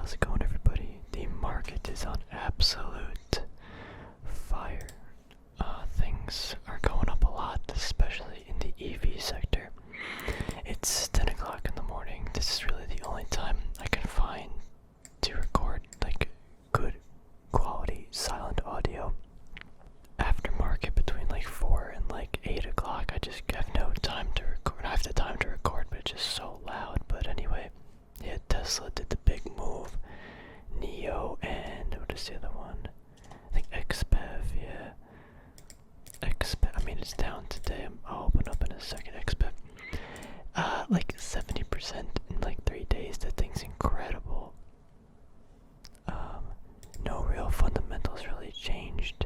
How's it going, everybody? The market is on absolute fire. Things are going up a lot, especially in the EV sector. It's 10 o'clock in the morning. This is really the only time I can find to record like good quality silent audio. After market between like 4 and like 8 o'clock, I just have no time to record. I have the time to record, but it's just so loud. But anyway, yeah, Tesla did the big move. Neo and what is the other one? I think XPEV, yeah. XPEV, I mean it's down today. I'll open up in a second. XPEV. Like 70% in like 3 days. That thing's incredible. No real fundamentals really changed.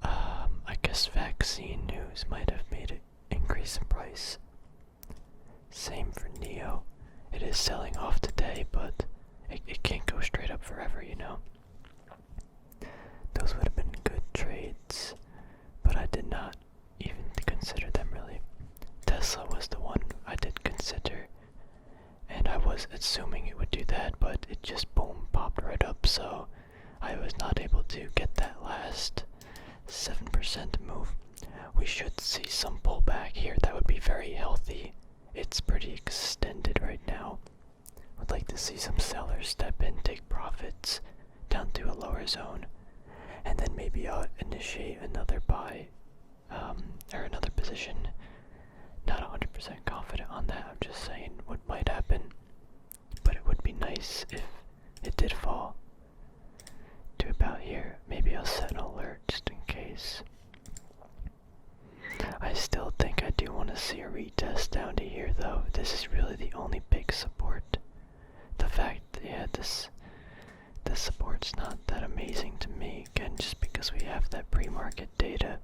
I guess vaccine news might have made it increase in price. Same for Neo. It is selling off today, but it can't go straight up forever, you know. Those would have been good trades, but I did not even consider them really. Tesla was the one I did consider, and I was assuming it would do that, but it just boom, popped right up, so I was not able to get that last 7% move. We should see some pullback here. That would be very healthy. It's pretty extended right now. Would like to see some sellers step in, take profits down to a lower zone, and then maybe I'll initiate another buy, or another position. Not 100% confident on that. I'm just saying what might happen, but it would be nice if it did fall to about here. Maybe I'll set an alert just in case. I still think I do want to see a retest down to here though. This is really the only big support. The fact that, yeah, this support's not that amazing to me, again, just because we have that pre-market data.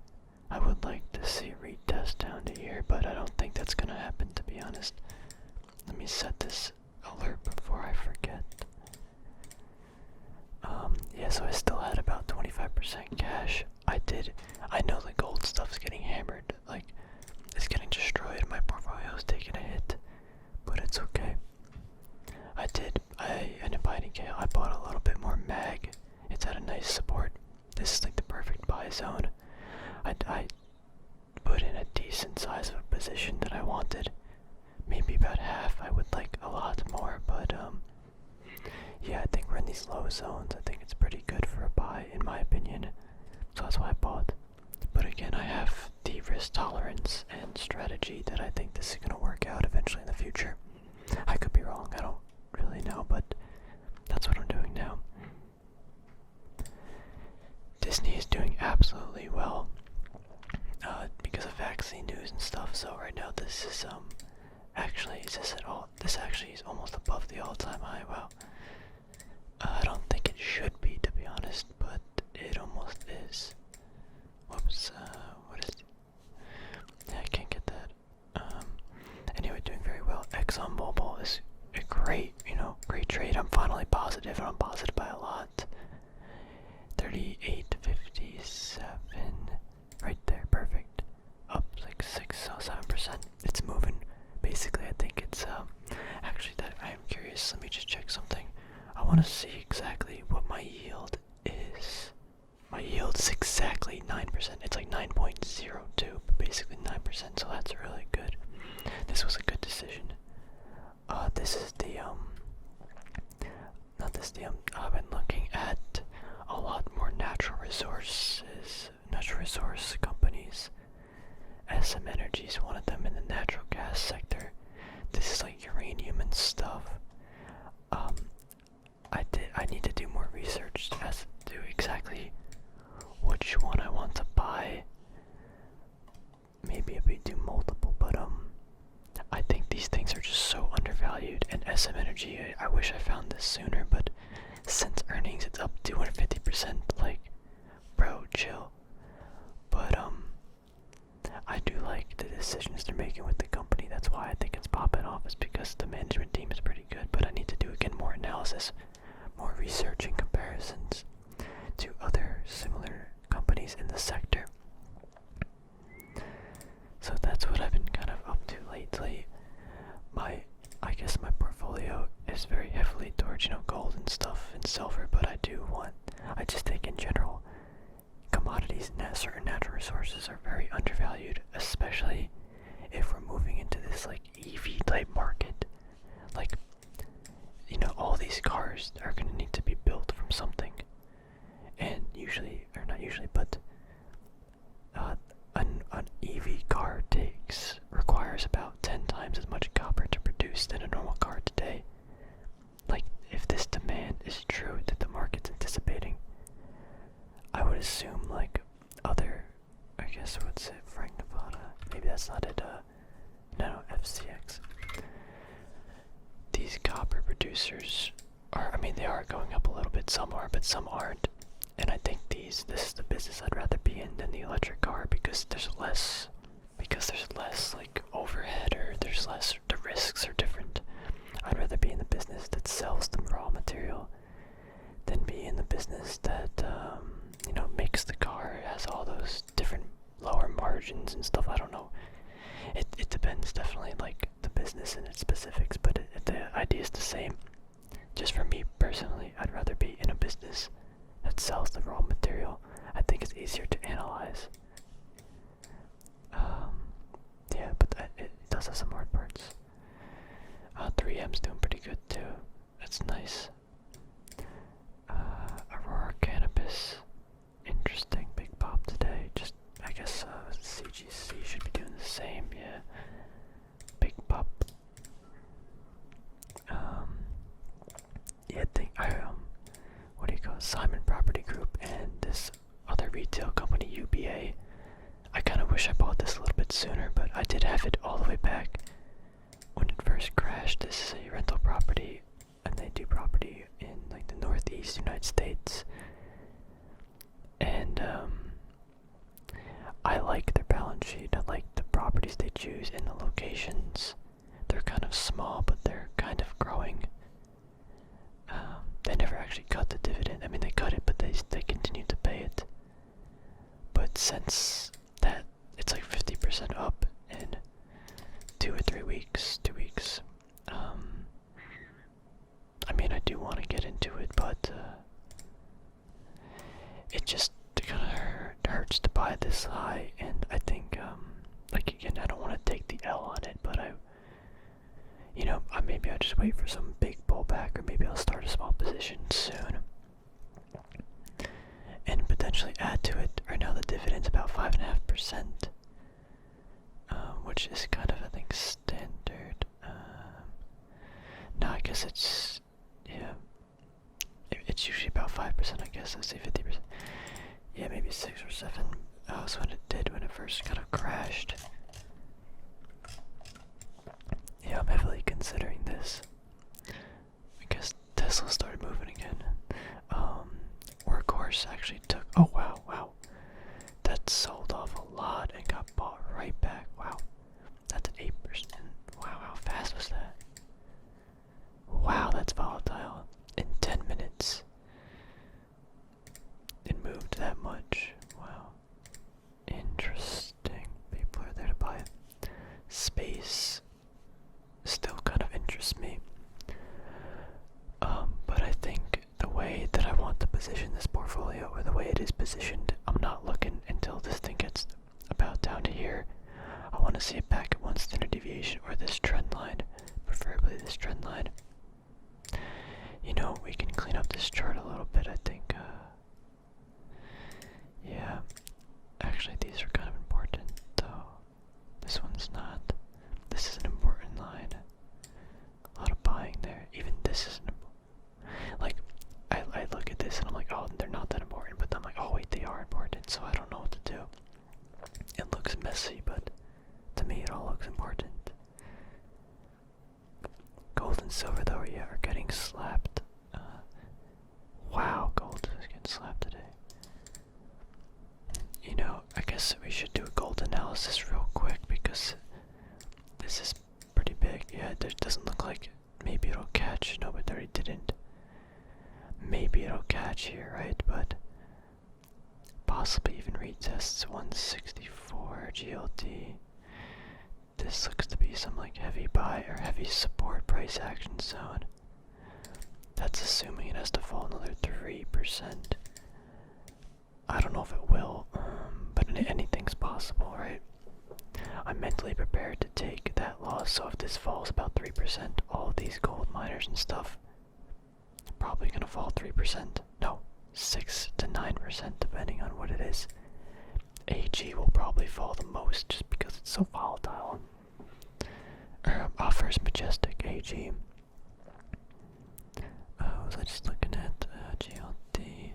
I would like to see a retest down to here, but I don't think that's gonna happen, to be honest. Let me set this alert before I forget. Yeah, so I still had about 25% cash. I know the gold stuff's getting hammered, like, it's getting destroyed, my portfolio's taking a hit, but it's okay. I ended up buying Gale. I bought a little bit more mag. It's at a nice support. This is like the perfect buy zone. I put in a decent size of a position that I wanted. Maybe about half. I would like a lot more, but yeah, I think we're in these low zones. I think it's pretty good for a buy, in my opinion. So that's why I bought. But again, I have the risk tolerance and strategy that I think this is going to work out eventually in the future. I could be wrong. I don't really know, but that's what I'm doing now. Disney is doing absolutely well because of vaccine news and stuff. So right now, this is actually, is this at all? This actually is almost above the all-time high. Wow. I don't think it should be, to be honest, but it almost is. Whoops. What is? Yeah, I can't get that. Anyway, doing very well. Exxon Mobil is a great trade. I'm finally positive, and I'm positive by a lot. 38.57, right there, perfect. Up like 6 or 7%. It's moving. Basically, I think it's actually that I am curious. Let me just check something. I want to see exactly what my yield is. My yield is exactly 9%. It's like 9.02, but basically 9%. So that's really good. This was a good decision. This is the I've been looking at a lot more natural resource companies. SM Energy is one of them in the natural gas sector. This is like uranium and stuff. I need to do more research as to exactly which one I want to buy. Maybe if we do multiple, but I think these things are just so undervalued. And SM Energy, I wish I found this sooner, but since earnings, it's up 250%. Like, bro, chill. But I do like the decisions they're making with the company. That's why I think it's popping off, is because the management team is pretty good. But I need to do again more analysis, more research and comparisons to other similar companies in the sector. So that's what I've been kind of up to lately. I guess my portfolio is very heavily towards, gold and silver, but I just think in general, commodities and certain natural resources are very undervalued, especially if we're moving into this like EV type market. Like, all these cars are going to need to be built from something. And usually, or not usually, but an EV car requires about 10 times as much copper to produce than a normal car today. Like, if this demand is true that the market's anticipating, I would assume like other, I guess what's it, Frank Nevada? Maybe that's not it. No, FCX. These copper producers they are going up a little bit. Some are, but some aren't. And I think this is the business I'd rather be in than the electric car because there's less like overhead, or the risks are different. I'd rather be in the business that sells the raw material than be in the business that makes the car, has all those different lower margins and stuff. I don't know. It depends definitely, like the business and its specifics, but the idea is the same. Just for me personally, I'd rather be in a business that sells the raw material. I think it's easier to analyze. Yeah, but it does have some hard parts. 3M's doing pretty good too. That's nice. Aurora Cannabis. Interesting. Big pop today. Just, I guess, CGC should be doing the same. Yeah. Big pop. Yeah, what do you call it? Simon Property Group and this other retail company, UBA. I kind of wish I bought this a little bit sooner, but I did have it all the way back when it first crashed. This is a rental property, and they do property in like the Northeast United States. And I like their balance sheet. I like the properties they choose and the locations. They're kind of small, but they're kind of growing. They never actually cut the dividend. I mean, they cut it, but they continue to pay it. But since that, it's like 50% up in 2 or 3 weeks. 2 weeks. I mean, I do want to get into it, but it just kind of hurts to buy this high, and I think, like again, I don't want to take the L on it, but maybe I'll just wait for some big pullback, or maybe I'll start a small position soon and potentially add to it. Right now the dividend's about 5.5%, which is kind of, I think, standard. No, I guess it's, yeah, it's usually about 5%, I guess. Let's say 50%. Yeah, maybe 6 or 7. That's what it did when it first kind of crashed. Yeah, I'm heavily considering this. I guess Tesla started moving again. Workhorse actually took, oh wow. That sold off a lot and got bought right back. Wow. That's an 8%. Wow, how fast was that? Wow, that's volatile. In 10 minutes, it moved that much. Wow. Interesting. People are there to buy it. Space still kind of interests me. But I think the way that I want to position this portfolio, or the way it is positioned, I'm not looking until this thing gets about down to here. I want to see it back at 1 standard deviation, or this trend line, preferably this trend line. We can clean up this chart a little bit, I think. Yeah, actually these are kind of important, though. This one's not. This is an important line. A lot of buying there. Even this is an important. Like, I look at this and I'm like, oh, they're not that important. But I'm like, oh wait, they are important. So I don't know what to do. It looks messy, but to me it all looks important. Gold and silver, though, yeah, are getting slapped. Wow, gold is getting slapped today. I guess we should do a gold analysis real quick, because this is pretty big. Yeah, it doesn't look like maybe it'll catch. No, but it already didn't. Maybe it'll catch here, right? But possibly even retests 164 GLD. This looks to be some like heavy buy or heavy support price action zone. That's assuming it has to fall another 3%. I don't know if it will, but anything's possible, right? I'm mentally prepared to take that loss, so if this falls about 3%, all of these gold miners and stuff are probably gonna fall 3%. No, 6 to 9%, depending on what it is. AG will probably fall the most just because it's so volatile. Offers Majestic AG. Was I just looking at GLD?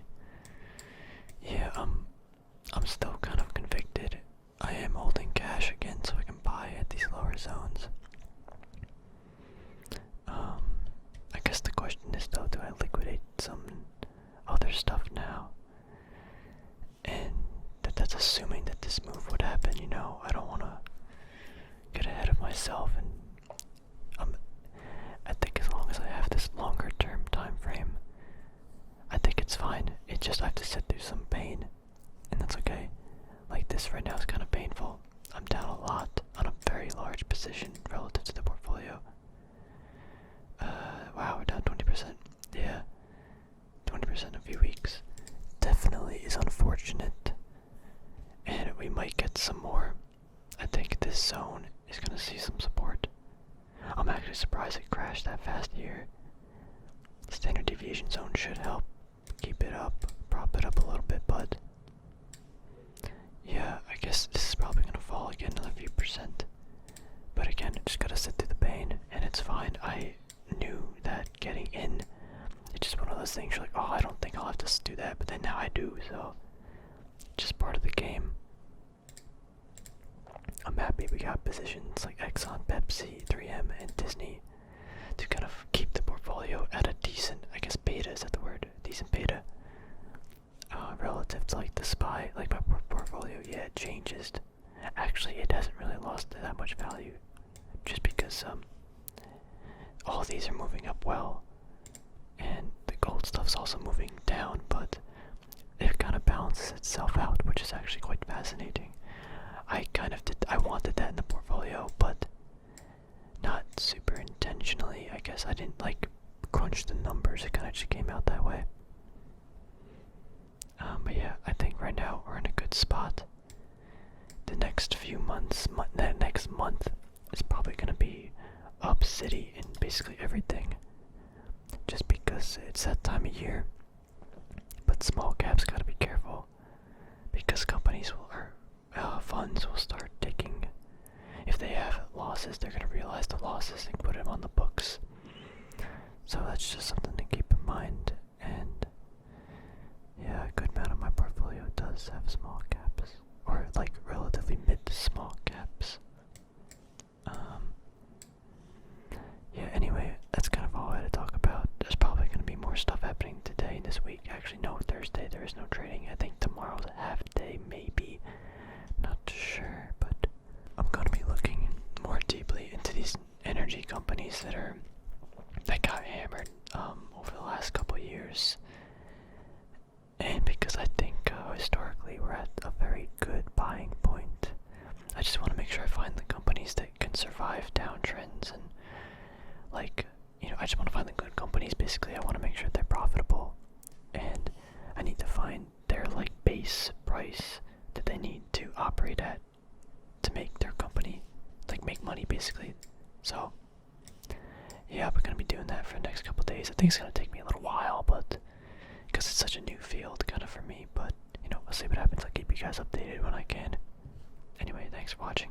Yeah, I'm still kind of convicted. I am holding cash again so I can buy at these lower zones. I guess the question is though, do I liquidate some other stuff now? And that's assuming that this move would happen, you know. I don't want to get ahead of myself, and I think as long as I have this longer term time frame, I think it's fine. It just I have to sit through some pain, and that's okay. Like this right now is kind of painful. I'm down a lot on a very large position relative to the portfolio. Wow, we're down 20%. Yeah, 20% in a few weeks. Definitely is unfortunate, and we might get some more. I think this zone is gonna see some support. I'm actually surprised it crashed that fast here. Standard deviation zone should help keep it up, prop it up a little bit, but yeah, I guess this is probably gonna fall again another few percent. But again, just gotta sit through the pain, and it's fine. I knew that getting in, it's just one of those things. You're like, oh, I don't think I'll have to do that, but then now I do. So, just part of the game. I'm happy we got positions like Exxon, Pepsi, 3M, and Disney to kind of keep the portfolio at a decent, I guess beta, is that the word? Decent beta. Relative to like the SPY, like my portfolio, yeah, it changes. Actually, it hasn't really lost that much value, just because all these are moving up well, and the gold stuff's also moving down, but it kind of balances itself out, which is actually quite fascinating. I wanted that in the portfolio, but not super intentionally. I guess I didn't like crunch the numbers, it kind of just came out that way. But yeah, I think right now we're in a good spot. The next few months, the next month is probably going to be up city in basically everything, just because it's that time of year. But small caps gotta be careful, because companies will, or funds will start taking, if they have losses, they're gonna realize the losses and put them on the books. So that's just something to keep in mind. And yeah, a good amount of my portfolio does have small caps, or like relatively mid to small caps. Yeah, anyway, that's kind of all I had to talk about. There's probably going to be more stuff happening today and this week. Actually, no, Thursday there is no trading. I think tomorrow's a half day, maybe. Not sure, but I'm going to be looking more deeply into these energy companies that got hammered over the last couple years. And because I think historically we're at a very good buying point, I just want to make sure I find the companies that can survive downtrends, and like, you know, I just want to find the good companies. Basically, I want to make sure they're profitable, and I need to find their like base price that they need to operate at to make their company like make money, basically. So yeah, we're gonna be doing that for the next couple days. I think it's gonna take me a little while, but because it's such a new field kind of for me, but you know, we'll see what happens. I'll keep you guys updated when I can. Anyway, thanks for watching.